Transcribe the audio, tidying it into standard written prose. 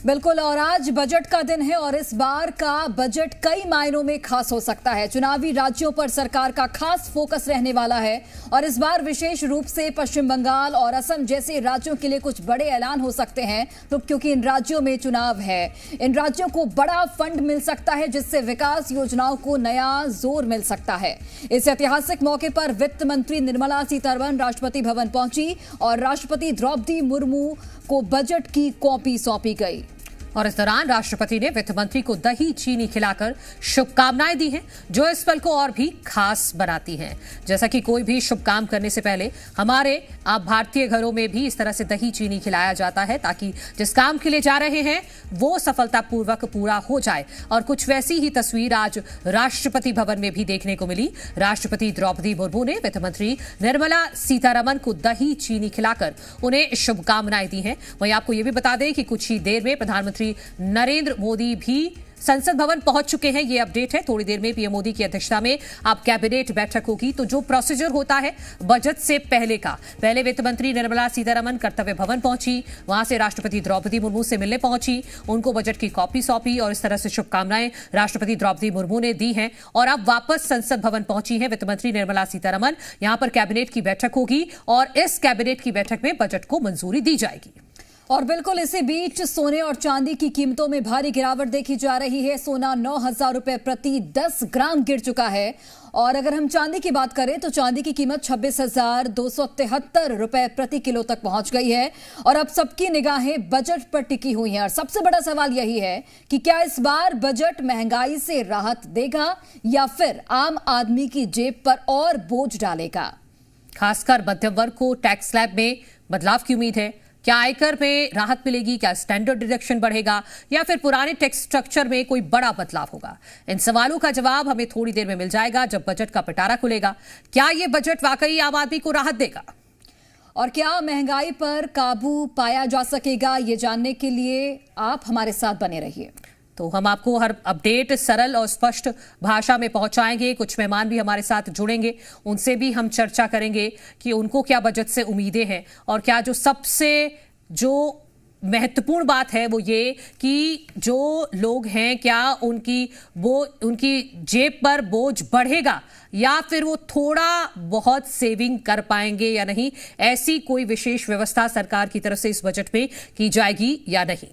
बिल्कुल। और आज बजट का दिन है और इस बार का बजट कई मायनों में खास हो सकता है। चुनावी राज्यों पर सरकार का खास फोकस रहने वाला है और इस बार विशेष रूप से पश्चिम बंगाल और असम जैसे राज्यों के लिए कुछ बड़े ऐलान हो सकते हैं, तो क्योंकि इन राज्यों में चुनाव है। इन राज्यों को बड़ा फंड मिल सकता है जिससे विकास योजनाओं को नया जोर मिल सकता है। इस ऐतिहासिक मौके पर वित्त मंत्री निर्मला सीतारमण राष्ट्रपति भवन पहुंची और राष्ट्रपति द्रौपदी मुर्मू को बजट की कॉपी सौंपी गई। और इस दौरान राष्ट्रपति ने वित्त मंत्री को दही चीनी खिलाकर शुभकामनाएं दी हैं, जो इस पल को और भी खास बनाती हैं। जैसा कि कोई भी शुभ काम करने से पहले हमारे आप भारतीय घरों में भी इस तरह से दही चीनी खिलाया जाता है ताकि जिस काम के लिए जा रहे हैं वो सफलतापूर्वक पूरा हो जाए। और कुछ वैसी ही तस्वीर आज राष्ट्रपति भवन में भी देखने को मिली। राष्ट्रपति द्रौपदी मुर्मू ने वित्त मंत्री निर्मला सीतारमण को दही चीनी खिलाकर उन्हें शुभकामनाएं दी हैं। वहीं आपको ये भी बता दें कि कुछ ही देर में प्रधानमंत्री नरेंद्र मोदी भी संसद भवन पहुंच चुके हैं। ये अपडेट है। थोड़ी देर में पीएम मोदी की अध्यक्षता में अब कैबिनेट बैठक होगी। तो जो प्रोसीजर होता है बजट से पहले का, पहले वित्त मंत्री निर्मला सीतारमण कर्तव्य भवन पहुंची, वहां से राष्ट्रपति द्रौपदी मुर्मू से मिलने पहुंची, उनको बजट की कॉपी सौंपी और इस तरह से शुभकामनाएं राष्ट्रपति द्रौपदी मुर्मू ने दी हैं। और अब वापस संसद भवन पहुंची है वित्त मंत्री निर्मला सीतारमण। यहां पर कैबिनेट की बैठक होगी और इस कैबिनेट की बैठक में बजट को मंजूरी दी जाएगी। और बिल्कुल इसी बीच सोने और चांदी की कीमतों में भारी गिरावट देखी जा रही है। सोना 9,000 रुपए प्रति 10 ग्राम गिर चुका है। और अगर हम चांदी की बात करें तो चांदी की कीमत 26,273 रुपए प्रति किलो तक पहुंच गई है। और अब सबकी निगाहें बजट पर टिकी हुई हैं और सबसे बड़ा सवाल यही है कि क्या इस बार बजट महंगाई से राहत देगा या फिर आम आदमी की जेब पर और बोझ डालेगा। खासकर मध्यम वर्ग को टैक्स स्लैब में बदलाव की उम्मीद है। क्या आयकर में राहत मिलेगी, क्या स्टैंडर्ड डिडक्शन बढ़ेगा या फिर पुराने टैक्स स्ट्रक्चर में कोई बड़ा बदलाव होगा? इन सवालों का जवाब हमें थोड़ी देर में मिल जाएगा जब बजट का पिटारा खुलेगा। क्या यह बजट वाकई आम आदमी को राहत देगा और क्या महंगाई पर काबू पाया जा सकेगा, ये जानने के लिए आप हमारे साथ बने रहिए। तो हम आपको हर अपडेट सरल और स्पष्ट भाषा में पहुंचाएंगे। कुछ मेहमान भी हमारे साथ जुड़ेंगे, उनसे भी हम चर्चा करेंगे कि उनको क्या बजट से उम्मीदें हैं और क्या जो महत्वपूर्ण बात है वो ये कि जो लोग हैं क्या उनकी जेब पर बोझ बढ़ेगा या फिर वो थोड़ा बहुत सेविंग कर पाएंगे या नहीं। ऐसी कोई विशेष व्यवस्था सरकार की तरफ से इस बजट में की जाएगी या नहीं।